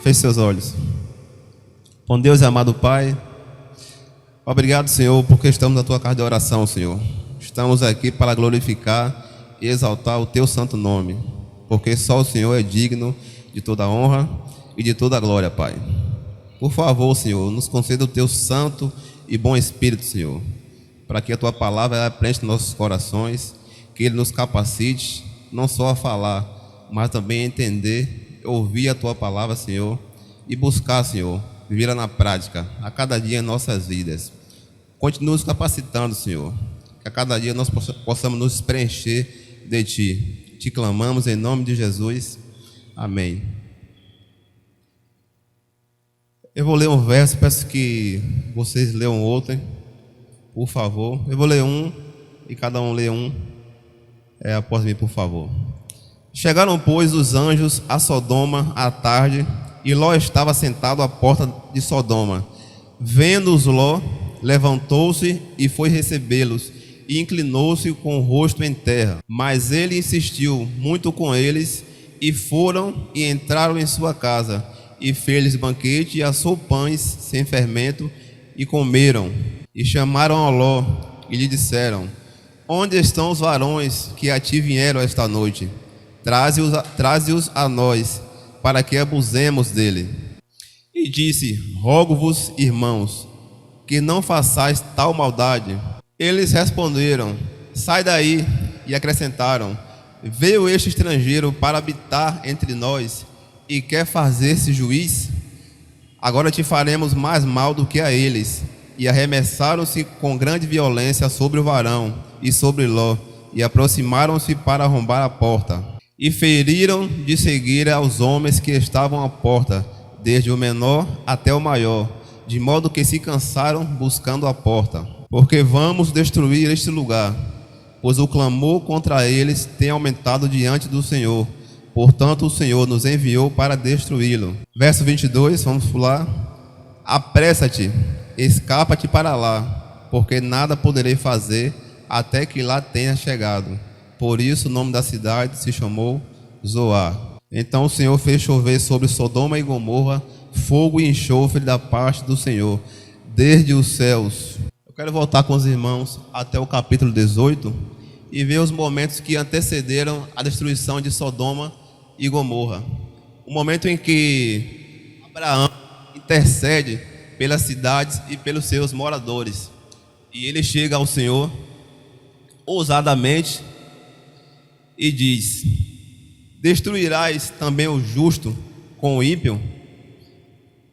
Feche seus olhos. Bom Deus e amado Pai, obrigado, Senhor, porque estamos na Tua casa de oração, Senhor. Estamos aqui para glorificar e exaltar o Teu santo nome, porque só o Senhor é digno de toda honra e de toda glória, Pai. Por favor, Senhor, nos conceda o Teu santo e bom Espírito, Senhor, para que a Tua palavra preencha nossos corações, que Ele nos capacite não só a falar, mas também a entender, ouvir a Tua palavra, Senhor, e buscar, Senhor, viver na prática, a cada dia em nossas vidas. Continue nos capacitando, Senhor, que a cada dia nós possamos nos preencher de Ti. Te clamamos em nome de Jesus. Amém. Eu vou ler um verso, peço que vocês leiam outro, por favor. Eu vou ler um e cada um lê um após mim, por favor. Chegaram, pois, os anjos a Sodoma à tarde, e Ló estava sentado à porta de Sodoma. Vendo-os, Ló levantou-se e foi recebê-los, e inclinou-se com o rosto em terra. Mas ele insistiu muito com eles, e foram e entraram em sua casa, e fez-lhes banquete, e assou pães sem fermento, e comeram. E chamaram a Ló, e lhe disseram: onde estão os varões que a ti vieram esta noite? Traze-os a nós, para que abusemos dele. E disse: rogo-vos, irmãos, que não façais tal maldade. Eles responderam: sai daí. E acrescentaram: veio este estrangeiro para habitar entre nós, e quer fazer-se juiz? Agora te faremos mais mal do que a eles. E arremessaram-se com grande violência sobre o varão e sobre Ló, e aproximaram-se para arrombar a porta. E feriram de cegueira aos homens que estavam à porta, desde o menor até o maior, de modo que se cansaram buscando a porta. Porque vamos destruir este lugar, pois o clamor contra eles tem aumentado diante do Senhor. Portanto, o Senhor nos enviou para destruí-lo. Verso 22, vamos pular. Apressa-te, escapa-te para lá, porque nada poderei fazer até que lá tenha chegado. Por isso o nome da cidade se chamou Zoar. Então o Senhor fez chover sobre Sodoma e Gomorra fogo e enxofre da parte do Senhor, desde os céus. Eu quero voltar com os irmãos até o capítulo 18 e ver os momentos que antecederam a destruição de Sodoma e Gomorra. O momento em que Abraão intercede pelas cidades e pelos seus moradores. E ele chega ao Senhor ousadamente e diz: destruirás também o justo com o ímpio?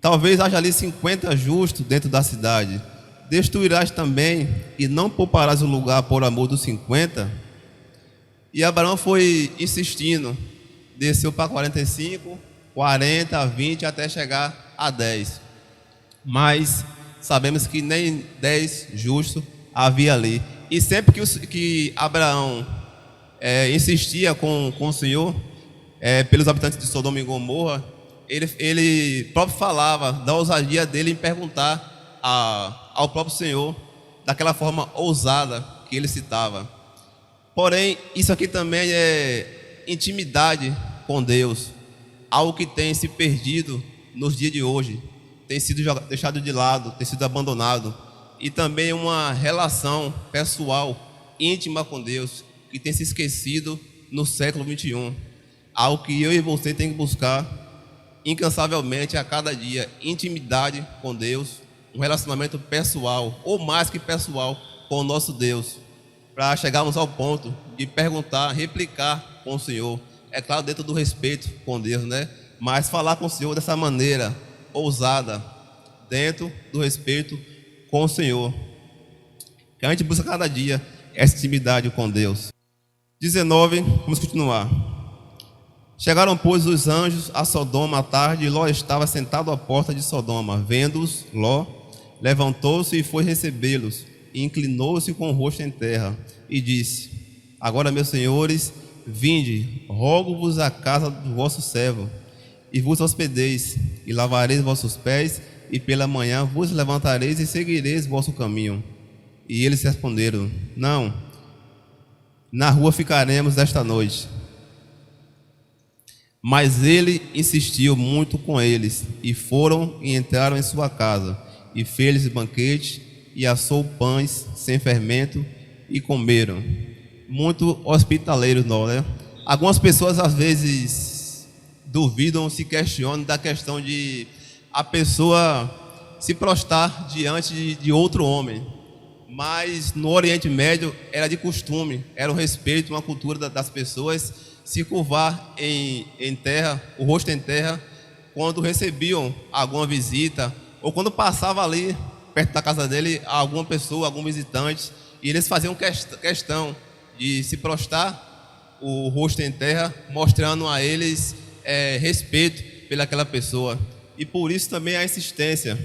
Talvez haja ali 50 justos dentro da cidade. Destruirás também e não pouparás o lugar por amor dos 50? E Abraão foi insistindo, desceu para 45, 40, 20 até chegar a 10. Mas sabemos que nem 10 justos havia ali. E sempre que Abraão insistia com o Senhor, pelos habitantes de Sodoma e Gomorra, ele próprio falava da ousadia dele em perguntar ao próprio Senhor, daquela forma ousada que ele citava. Porém, isso aqui também é intimidade com Deus, algo que tem se perdido nos dias de hoje, tem sido deixado de lado, tem sido abandonado, e também uma relação pessoal, íntima com Deus, que tem se esquecido no século 21. Algo que eu e você tem que buscar incansavelmente a cada dia: intimidade com Deus, um relacionamento pessoal, ou mais que pessoal, com o nosso Deus, para chegarmos ao ponto de perguntar, replicar com o Senhor. É claro, dentro do respeito com Deus, né? Mas falar com o Senhor dessa maneira ousada, dentro do respeito com o Senhor. Que a gente busca cada dia essa intimidade com Deus. 19, vamos continuar. Chegaram, pois, os anjos a Sodoma à tarde, e Ló estava sentado à porta de Sodoma. Vendo-os, Ló levantou-se e foi recebê-los, e inclinou-se com o rosto em terra, e disse: agora, meus senhores, vinde, rogo-vos a casa do vosso servo, e vos hospedeis, e lavareis vossos pés, e pela manhã vos levantareis e seguireis vosso caminho. E eles responderam: não, na rua ficaremos esta noite. Mas ele insistiu muito com eles, e foram e entraram em sua casa, e fez-lhes banquete, e assou pães sem fermento, e comeram. Muito hospitaleiros nós, né? Algumas pessoas às vezes duvidam, se questionam da questão de a pessoa se prostrar diante de outro homem. Mas no Oriente Médio era de costume, era um respeito, uma cultura das pessoas se curvar em terra, o rosto em terra, quando recebiam alguma visita, ou quando passava ali perto da casa dele alguma pessoa, algum visitante, e eles faziam questão de se prostrar o rosto em terra, mostrando a eles respeito pelaquela pessoa. E por isso também a insistência.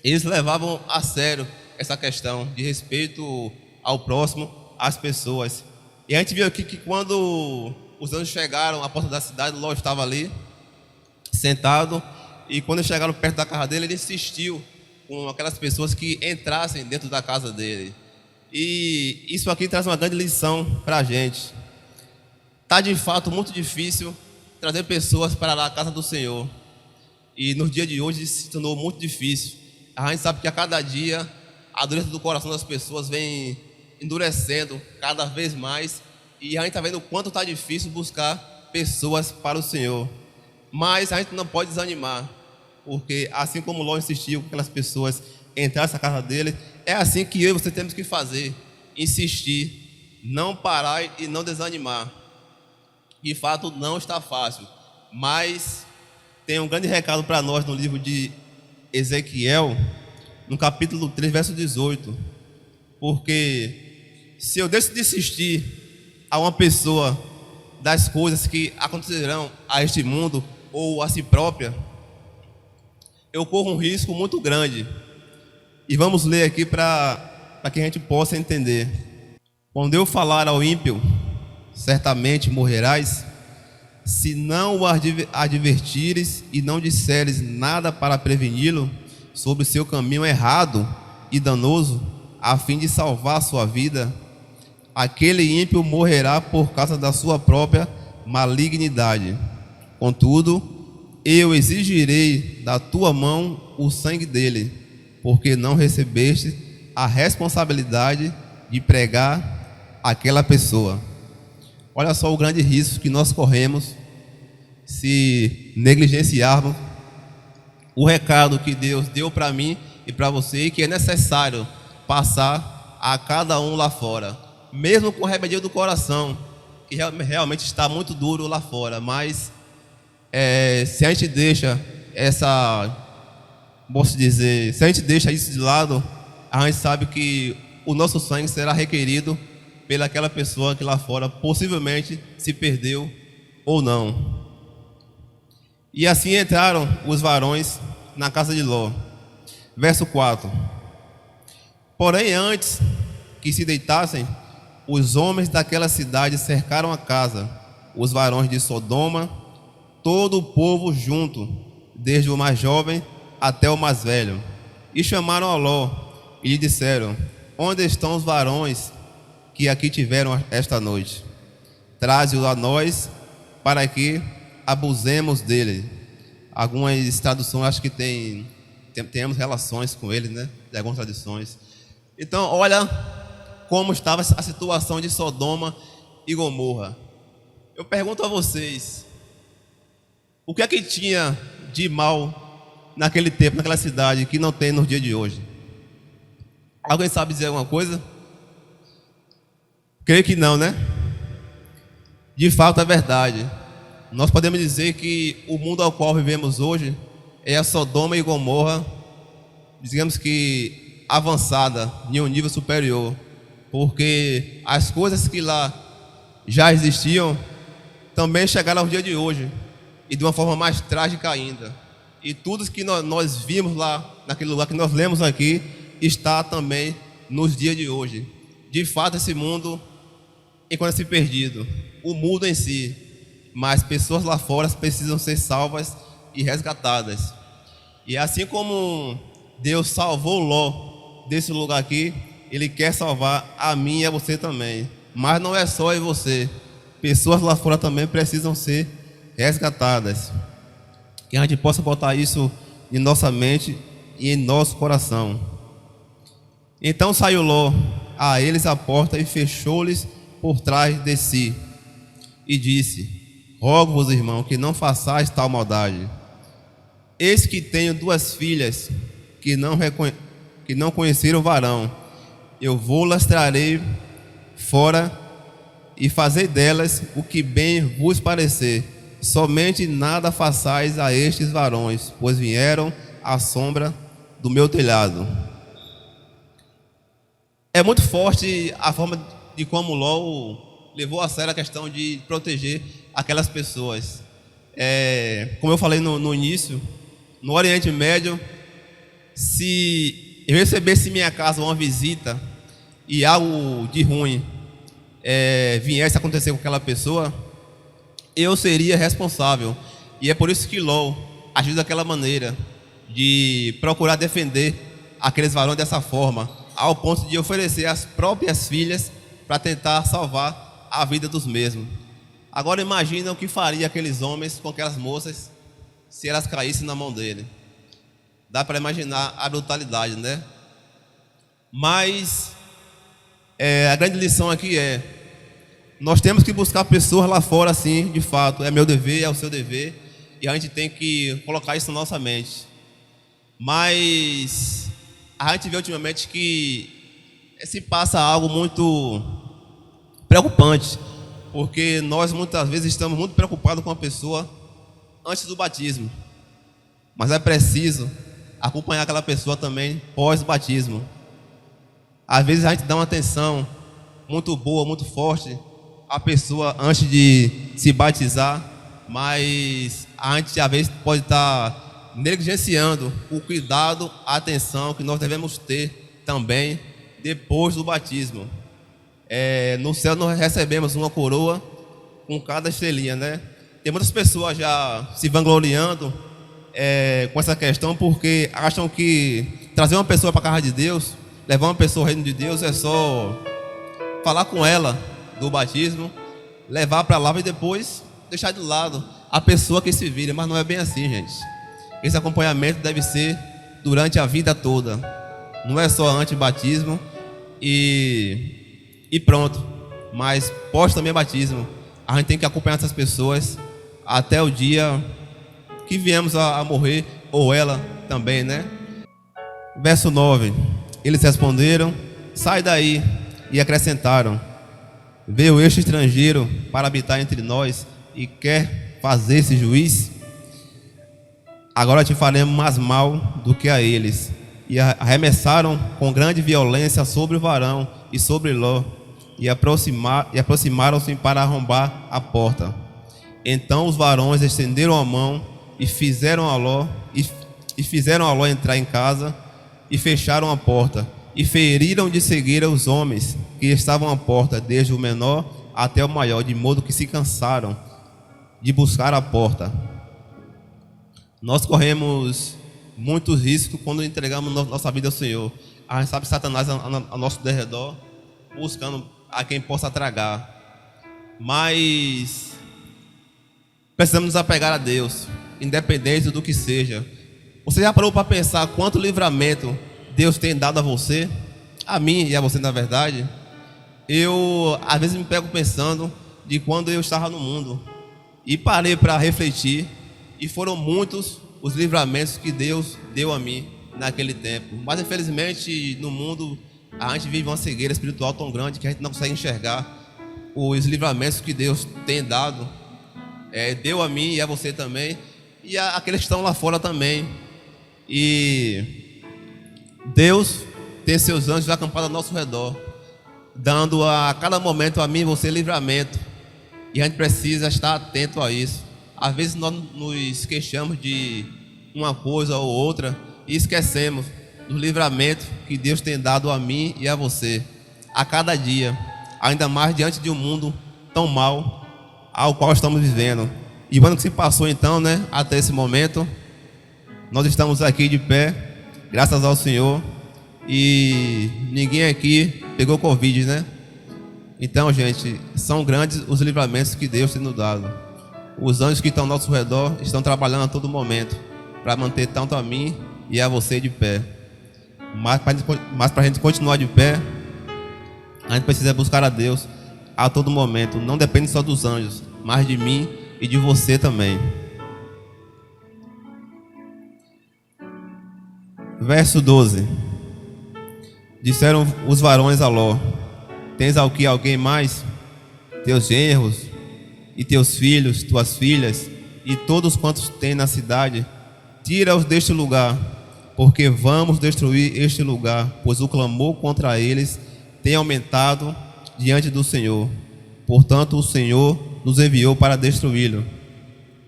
Eles levavam a sério essa questão de respeito ao próximo, às pessoas. E a gente viu aqui que quando os anjos chegaram à porta da cidade, Ló estava ali, sentado, e quando eles chegaram perto da casa dele, ele insistiu com aquelas pessoas que entrassem dentro da casa dele. E isso aqui traz uma grande lição para a gente. Está de fato muito difícil trazer pessoas para a casa do Senhor. E nos dias de hoje se tornou muito difícil. A gente sabe que a cada dia a dureza do coração das pessoas vem endurecendo cada vez mais. E a gente está vendo o quanto está difícil buscar pessoas para o Senhor. Mas a gente não pode desanimar, porque assim como Ló insistiu que aquelas pessoas entrassem na casa dele, é assim que eu e você temos que fazer: insistir, não parar e não desanimar. De fato não está fácil, mas tem um grande recado para nós no livro de Ezequiel, no capítulo 3, verso 18. Porque se eu decidir insistir a uma pessoa das coisas que acontecerão a este mundo ou a si própria, eu corro um risco muito grande. E vamos ler aqui para que a gente possa entender. Quando eu falar ao ímpio, certamente morrerás, se não o advertires e não disseres nada para preveni-lo sobre o seu caminho errado e danoso, a fim de salvar sua vida, aquele ímpio morrerá por causa da sua própria malignidade. Contudo, eu exigirei da tua mão o sangue dele, porque não recebeste a responsabilidade de pregar aquela pessoa. Olha só o grande risco que nós corremos se negligenciarmos o recado que Deus deu para mim e para você, e que é necessário passar a cada um lá fora, mesmo com rebeldia do coração, que realmente está muito duro lá fora. Mas se a gente deixa se a gente deixa isso de lado, a gente sabe que o nosso sangue será requerido pelaquela pessoa que lá fora possivelmente se perdeu ou não. E assim entraram os varões na casa de Ló. Verso 4. Porém, antes que se deitassem, os homens daquela cidade cercaram a casa, os varões de Sodoma, todo o povo junto, desde o mais jovem até o mais velho, e chamaram a Ló e lhe disseram: onde estão os varões que aqui tiveram esta noite? Traze-os a nós, para que abusemos dele. Algumas traduções acho que temos relações com ele, né? De algumas traduções. Então, olha como estava a situação de Sodoma e Gomorra. Eu pergunto a vocês: o que é que tinha de mal naquele tempo, naquela cidade, que não tem nos dias de hoje? Alguém sabe dizer alguma coisa? Creio que não, né? De fato é verdade. Nós podemos dizer que o mundo ao qual vivemos hoje é a Sodoma e Gomorra, digamos que avançada, em um nível superior, porque as coisas que lá já existiam também chegaram ao dia de hoje, e de uma forma mais trágica ainda. E tudo que nós vimos lá, naquele lugar que nós lemos aqui, está também nos dias de hoje. De fato, esse mundo encontra-se perdido, o mundo em si, mas pessoas lá fora precisam ser salvas e resgatadas. E assim como Deus salvou Ló desse lugar aqui, Ele quer salvar a mim e a você também. Mas não é só eu e você, pessoas lá fora também precisam ser resgatadas. Que a gente possa botar isso em nossa mente e em nosso coração. Então saiu Ló a eles à porta e fechou-lhes por trás de si. E disse: rogo-vos, irmão, que não façais tal maldade. Eis que tenho 2 filhas que não conheceram o varão. Eu vou-las trarei fora e fazei delas o que bem vos parecer. Somente nada façais a estes varões, pois vieram à sombra do meu telhado. É muito forte a forma de como Ló levou a sério a questão de proteger aquelas pessoas. Como eu falei no início, no Oriente Médio, se eu recebesse em minha casa uma visita e algo de ruim viesse a acontecer com aquela pessoa, eu seria responsável. E é por isso que Ló agiu daquela maneira, de procurar defender aqueles varões dessa forma, ao ponto de oferecer as próprias filhas para tentar salvar a vida dos mesmos. Agora imagina o que faria aqueles homens com aquelas moças se elas caíssem na mão dele. Dá para imaginar a brutalidade, né? Mas a grande lição aqui nós temos que buscar pessoas lá fora, assim, de fato. É meu dever, é o seu dever, e a gente tem que colocar isso na nossa mente. Mas a gente vê ultimamente que se passa algo muito preocupante, porque nós muitas vezes estamos muito preocupados com a pessoa antes do batismo, mas é preciso acompanhar aquela pessoa também pós-batismo. Às vezes a gente dá uma atenção muito boa, muito forte à pessoa antes de se batizar, mas a gente às vezes pode estar negligenciando o cuidado, a atenção que nós devemos ter também depois do batismo. No céu nós recebemos uma coroa com cada estrelinha, né? Tem muitas pessoas já se vangloriando com essa questão, porque acham que trazer uma pessoa para a casa de Deus, levar uma pessoa ao reino de Deus, é só falar com ela do batismo, levar para lá e depois deixar de lado a pessoa que se vira. Mas não é bem assim, gente. Esse acompanhamento deve ser durante a vida toda, não é só antes do batismo e pronto. Mas pós também batismo, a gente tem que acompanhar essas pessoas até o dia que viemos a morrer, ou ela também, né? Verso 9: eles responderam: sai daí. E acrescentaram: veio este estrangeiro para habitar entre nós e quer fazer-se juiz? Agora te faremos mais mal do que a eles. E arremessaram com grande violência sobre o varão e sobre Ló, e aproximaram-se para arrombar a porta. Então os varões estenderam a mão e fizeram a Ló entrar em casa, e fecharam a porta, e feriram de cegueira os homens que estavam à porta, desde o menor até o maior, de modo que se cansaram de buscar a porta. Nós corremos muitos riscos quando entregamos nossa vida ao Senhor. A gente sabe que Satanás ao nosso derredor, buscando a quem possa tragar. Mas precisamos nos apegar a Deus, independente do que seja. Você já parou para pensar quanto livramento Deus tem dado a você? A mim e a você, na verdade. Eu às vezes me pego pensando de quando eu estava no mundo, e parei para refletir, e foram muitos os livramentos que Deus deu a mim naquele tempo. Mas infelizmente no mundo a gente vive uma cegueira espiritual tão grande que a gente não consegue enxergar os livramentos que Deus tem dado, deu a mim e a você também, e aqueles que estão lá fora também. E Deus tem seus anjos acampados ao nosso redor, dando a cada momento a mim e você livramento, e a gente precisa estar atento a isso. Às vezes nós nos queixamos de uma coisa ou outra e esquecemos do livramento que Deus tem dado a mim e a você a cada dia, ainda mais diante de um mundo tão mau ao qual estamos vivendo. E o ano que se passou então, né, até esse momento, nós estamos aqui de pé, graças ao Senhor, e ninguém aqui pegou Covid, né? Então, gente, são grandes os livramentos que Deus tem nos dado. Os anjos que estão ao nosso redor estão trabalhando a todo momento para manter tanto a mim e a você de pé. Mas para a gente continuar de pé, a gente precisa buscar a Deus a todo momento. Não depende só dos anjos, mas de mim e de você também. Verso 12. Disseram os varões a Ló: tens aqui alguém mais? Teus genros e teus filhos, tuas filhas e todos quantos têm na cidade, tira-os deste lugar, porque vamos destruir este lugar, pois o clamor contra eles tem aumentado diante do Senhor. Portanto, o Senhor nos enviou para destruí-lo.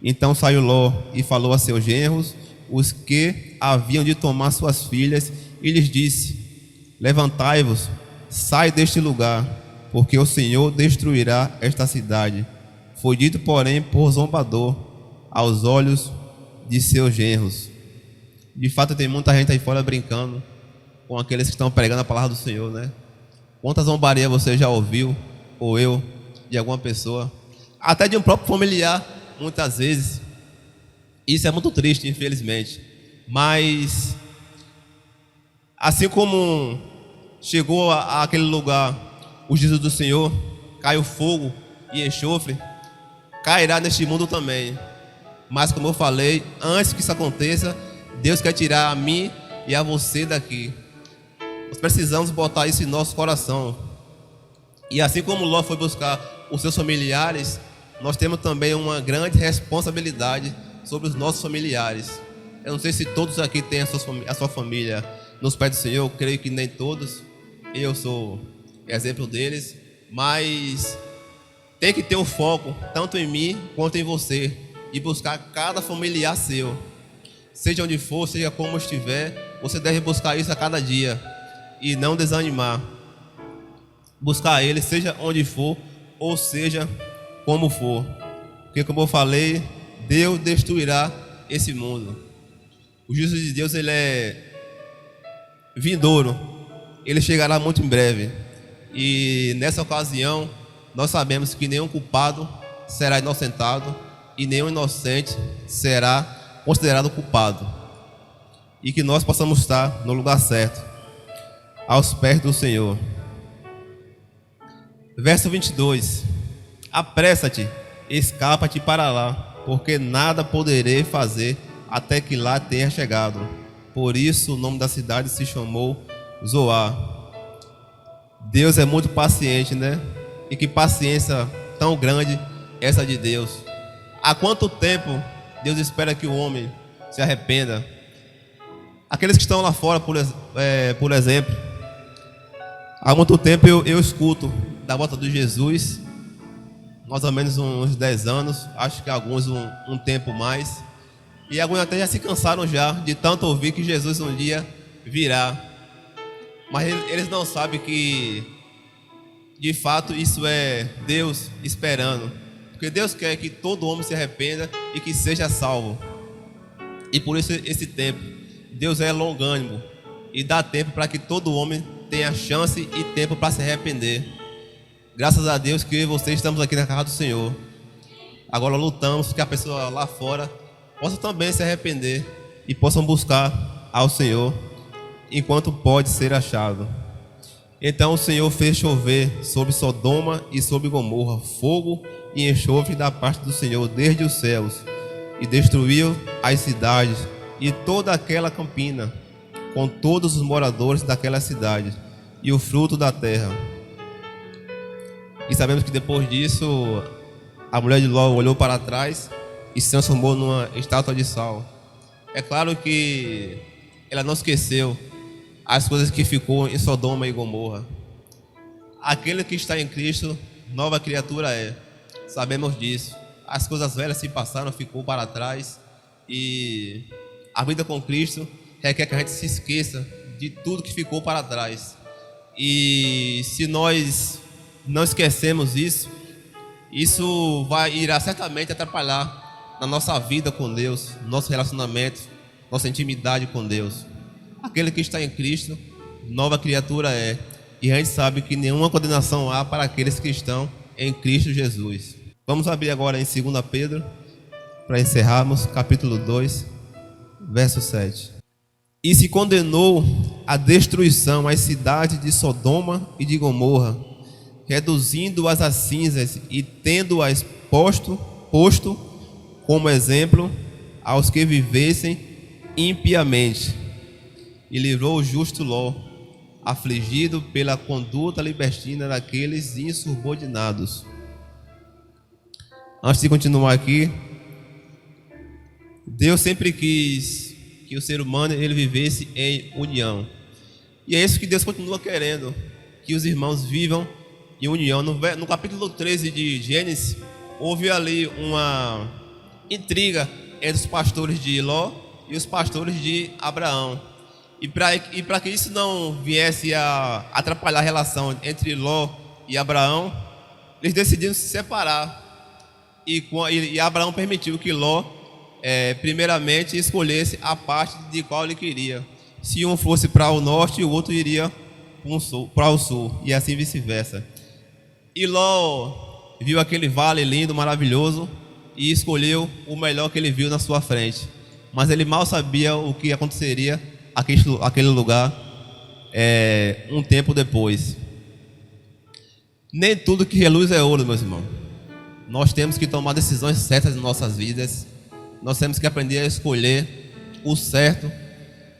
Então saiu Ló e falou a seus genros, os que haviam de tomar suas filhas, e lhes disse: levantai-vos, sai deste lugar, porque o Senhor destruirá esta cidade. Foi dito, porém, por zombador aos olhos de seus genros. De fato, tem muita gente aí fora brincando com aqueles que estão pregando a palavra do Senhor, né? Quanta zombaria você já ouviu, ou eu, de alguma pessoa, até de um próprio familiar, muitas vezes. Isso é muito triste, infelizmente. Mas, assim como chegou àquele lugar o juízo do Senhor, caiu fogo e enxofre, cairá neste mundo também. Mas, como eu falei, antes que isso aconteça, Deus quer tirar a mim e a você daqui. Nós precisamos botar isso em nosso coração. E assim como Ló foi buscar os seus familiares, nós temos também uma grande responsabilidade sobre os nossos familiares. Eu não sei se todos aqui têm a sua família nos pés do Senhor. Eu creio que nem todos. Eu sou exemplo deles. Mas tem que ter um foco, tanto em mim quanto em você, e buscar cada familiar seu. Seja onde for, seja como estiver, você deve buscar isso a cada dia e não desanimar. Buscar ele, seja onde for, ou seja como for. Porque, como eu falei, Deus destruirá esse mundo. O juízo de Deus, ele é vindouro. Ele chegará muito em breve. E nessa ocasião, nós sabemos que nenhum culpado será inocentado e nenhum inocente será considerado culpado. E que nós possamos estar no lugar certo, aos pés do Senhor. Verso 22. Apressa-te, escapa-te para lá, porque nada poderei fazer até que lá tenha chegado. Por isso o nome da cidade se chamou Zoar. Deus é muito paciente, né? E que paciência tão grande essa de Deus. Há quanto tempo Deus espera que o homem se arrependa? Aqueles que estão lá fora, por exemplo, há muito tempo eu escuto da volta de Jesus, mais ou menos uns 10 anos, acho que alguns um tempo mais, e alguns até já se cansaram já de tanto ouvir que Jesus um dia virá. Mas eles não sabem que de fato isso é Deus esperando, porque Deus quer que todo homem se arrependa e que seja salvo. E por isso esse tempo, Deus é longânimo e dá tempo para que todo homem tenha chance e tempo para se arrepender. Graças a Deus que eu e você estamos aqui na casa do Senhor. Agora lutamos que a pessoa lá fora possa também se arrepender e possam buscar ao Senhor enquanto pode ser achado. Então o Senhor fez chover sobre Sodoma e sobre Gomorra fogo e enxofre da parte do Senhor desde os céus, e destruiu as cidades e toda aquela campina, com todos os moradores daquela cidade e o fruto da terra. E sabemos que depois disso a mulher de Ló olhou para trás e se transformou numa estátua de sal. É claro que ela não esqueceu as coisas que ficou em Sodoma e Gomorra. Aquele que está em Cristo, nova criatura é. Sabemos disso. As coisas velhas se passaram, ficou para trás. E a vida com Cristo requer que a gente se esqueça de tudo que ficou para trás. E se nós não esquecemos isso, isso irá certamente atrapalhar na nossa vida com Deus, nosso relacionamento, nossa intimidade com Deus. Aquele que está em Cristo, nova criatura é. E a gente sabe que nenhuma condenação há para aqueles que estão em Cristo Jesus. Vamos abrir agora em 2 Pedro para encerrarmos, capítulo 2, verso 7. E se condenou à destruição as cidades de Sodoma e de Gomorra, reduzindo-as a cinzas e tendo-as posto como exemplo aos que vivessem impiamente. E livrou o justo Ló, afligido pela conduta libertina daqueles insubordinados. Antes de continuar aqui, Deus sempre quis que o ser humano ele vivesse em união. E é isso que Deus continua querendo, que os irmãos vivam em união. No capítulo 13 de Gênesis, houve ali uma intriga entre os pastores de Ló e os pastores de Abraão. E para que isso não viesse a atrapalhar a relação entre Ló e Abraão, eles decidiram se separar. E Abraão permitiu que Ló, primeiramente, escolhesse a parte de qual ele queria. Se um fosse para o norte, o outro iria para o sul, e assim vice-versa. E Ló viu aquele vale lindo, maravilhoso, e escolheu o melhor que ele viu na sua frente. Mas ele mal sabia o que aconteceria aquele lugar um tempo depois. Nem tudo que reluz é ouro, meus irmãos. Nós temos que tomar decisões certas em nossas vidas. Nós temos que aprender a escolher o certo,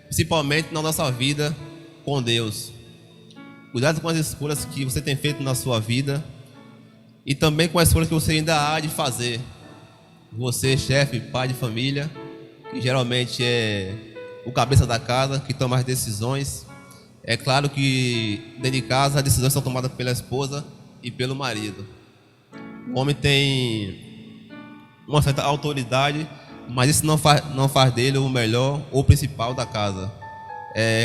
principalmente na nossa vida com Deus. Cuidado com as escolhas que você tem feito na sua vida e também com as escolhas que você ainda há de fazer. Você, chefe, pai de família, que geralmente é o cabeça da casa, que toma as decisões. É claro que dentro de casa as decisões são tomadas pela esposa e pelo marido. O homem tem uma certa autoridade, mas isso não faz dele o melhor ou o principal da casa.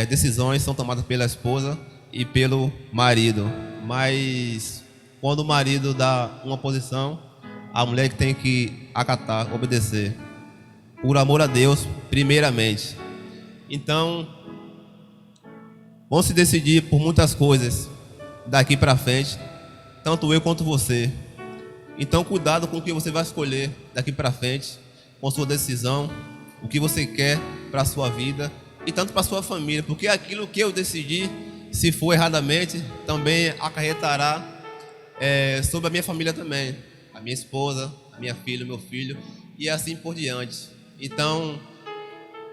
Decisões são tomadas pela esposa e pelo marido. Mas quando o marido dá uma posição, a mulher que tem que acatar, obedecer. Por amor a Deus, primeiramente. Então, vamos se decidir por muitas coisas daqui para frente, tanto eu quanto você. Então, cuidado com o que você vai escolher daqui para frente, com sua decisão, o que você quer para a sua vida e tanto para a sua família, porque aquilo que eu decidi, se for erradamente, também acarretará sobre a minha família também, a minha esposa, a minha filha, o meu filho e assim por diante. Então,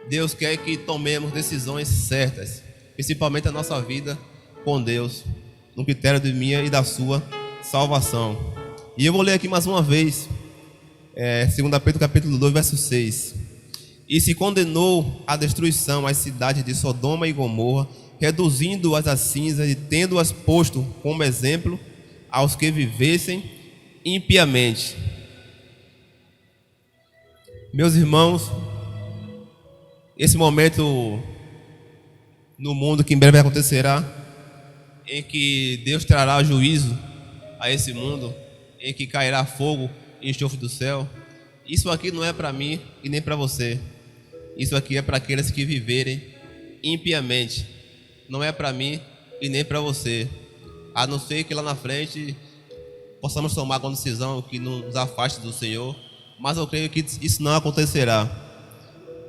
Deus quer que tomemos decisões certas, principalmente a nossa vida com Deus, no critério de minha e da sua salvação. E eu vou ler aqui mais uma vez, 2 Pedro capítulo 2, verso 6. E se condenou à destruição as cidades de Sodoma e Gomorra, reduzindo-as a cinzas e tendo-as posto como exemplo aos que vivessem impiamente. Meus irmãos, esse momento no mundo que em breve acontecerá, em que Deus trará juízo a esse mundo, em que cairá fogo e enxofre do céu, isso aqui não é para mim e nem para você. Isso aqui é para aqueles que viverem impiamente. Não é para mim e nem para você. A não ser que lá na frente possamos tomar uma decisão que nos afaste do Senhor, mas eu creio que isso não acontecerá.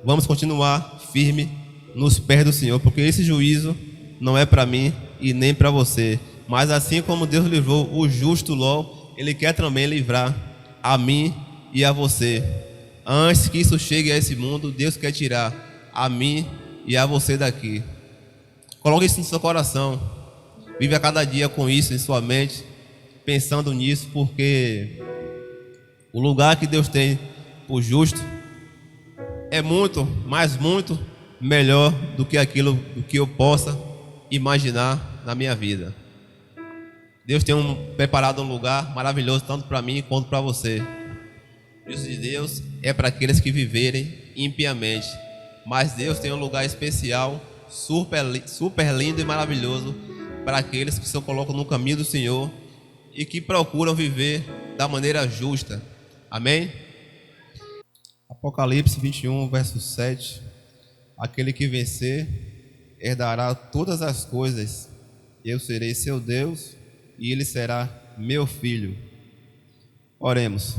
Vamos continuar firme nos pés do Senhor, porque esse juízo não é para mim e nem para você. Mas assim como Deus livrou o justo Ló, Ele quer também livrar a mim e a você. Antes que isso chegue a esse mundo, Deus quer tirar a mim e a você daqui. Coloque isso no seu coração. Vive a cada dia com isso em sua mente, pensando nisso, porque o lugar que Deus tem por justo é muito, mas muito melhor do que aquilo do que eu possa imaginar na minha vida. Deus tem preparado um lugar maravilhoso tanto para mim quanto para você. O juízo de Deus é para aqueles que viverem impiamente, mas Deus tem um lugar especial, super lindo e maravilhoso para aqueles que se colocam no caminho do Senhor e que procuram viver da maneira justa. Amém? Apocalipse 21, verso 7. Aquele que vencer herdará todas as coisas. Eu serei seu Deus e ele será meu filho. Oremos.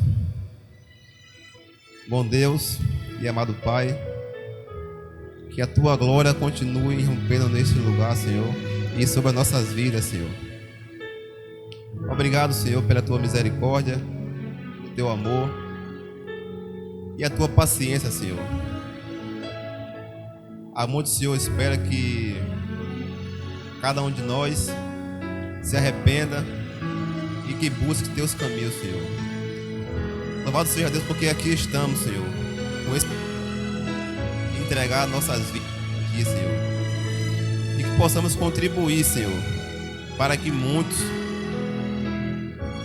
Bom Deus e amado Pai, que a Tua glória continue rompendo neste lugar, Senhor, e sobre as nossas vidas, Senhor. Obrigado, Senhor, pela Tua misericórdia, o Teu amor e a Tua paciência, Senhor. Há muito, Senhor, espera que cada um de nós se arrependa e que busque Teus caminhos, Senhor. Louvado seja Deus, porque aqui estamos, Senhor, com esse entregar nossas vidas aqui, Senhor, e que possamos contribuir, Senhor, para que muitos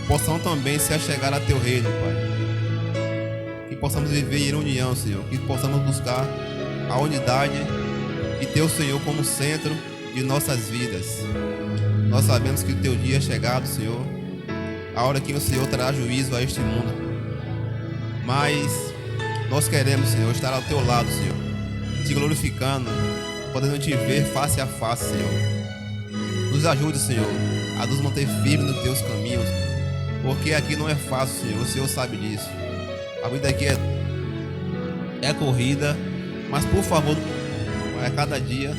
possam também se achegar a Teu reino, Pai. Que possamos viver em união, Senhor, que possamos buscar a unidade e ter o Senhor como centro de nossas vidas. Nós sabemos que o Teu dia é chegado, Senhor, a hora que o Senhor trará juízo a este mundo. Mas nós queremos, Senhor, estar ao Teu lado, Senhor, Te glorificando, podendo Te ver face a face, Senhor. Nos ajude, Senhor, a nos manter firmes nos Teus caminhos, porque aqui não é fácil, Senhor, o Senhor sabe disso. A vida aqui é corrida, mas por favor, a cada dia,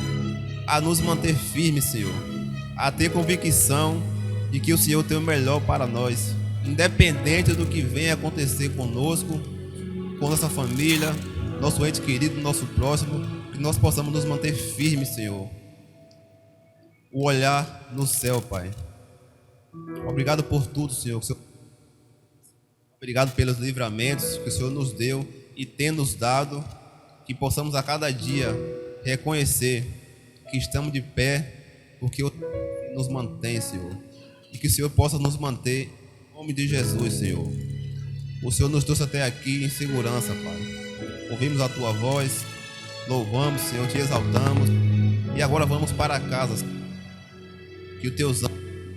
a nos manter firmes, Senhor, a ter convicção de que o Senhor tem o melhor para nós, independente do que venha acontecer conosco, com nossa família, nosso ente querido, nosso próximo, que nós possamos nos manter firmes, Senhor. O olhar no céu, Pai. Obrigado por tudo, Senhor. Obrigado pelos livramentos que o Senhor nos deu e tem nos dado, que possamos a cada dia reconhecer que estamos de pé, porque o Senhor nos mantém, Senhor. E que o Senhor possa nos manter em nome de Jesus, Senhor. O Senhor nos trouxe até aqui em segurança, Pai. Ouvimos a Tua voz, louvamos, Senhor, Te exaltamos. E agora vamos para casa. Que o Teus anjos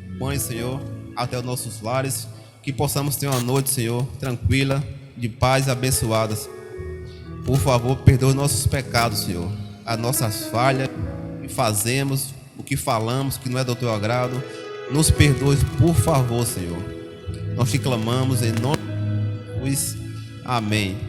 acompanhem, Senhor, até os nossos lares. Que possamos ter uma noite, Senhor, tranquila, de paz e abençoada. Por favor, perdoe os nossos pecados, Senhor, as nossas falhas que fazemos, o que falamos que não é do Teu agrado. Nos perdoe, por favor, Senhor. Nós Te clamamos em nome de Jesus. Amém.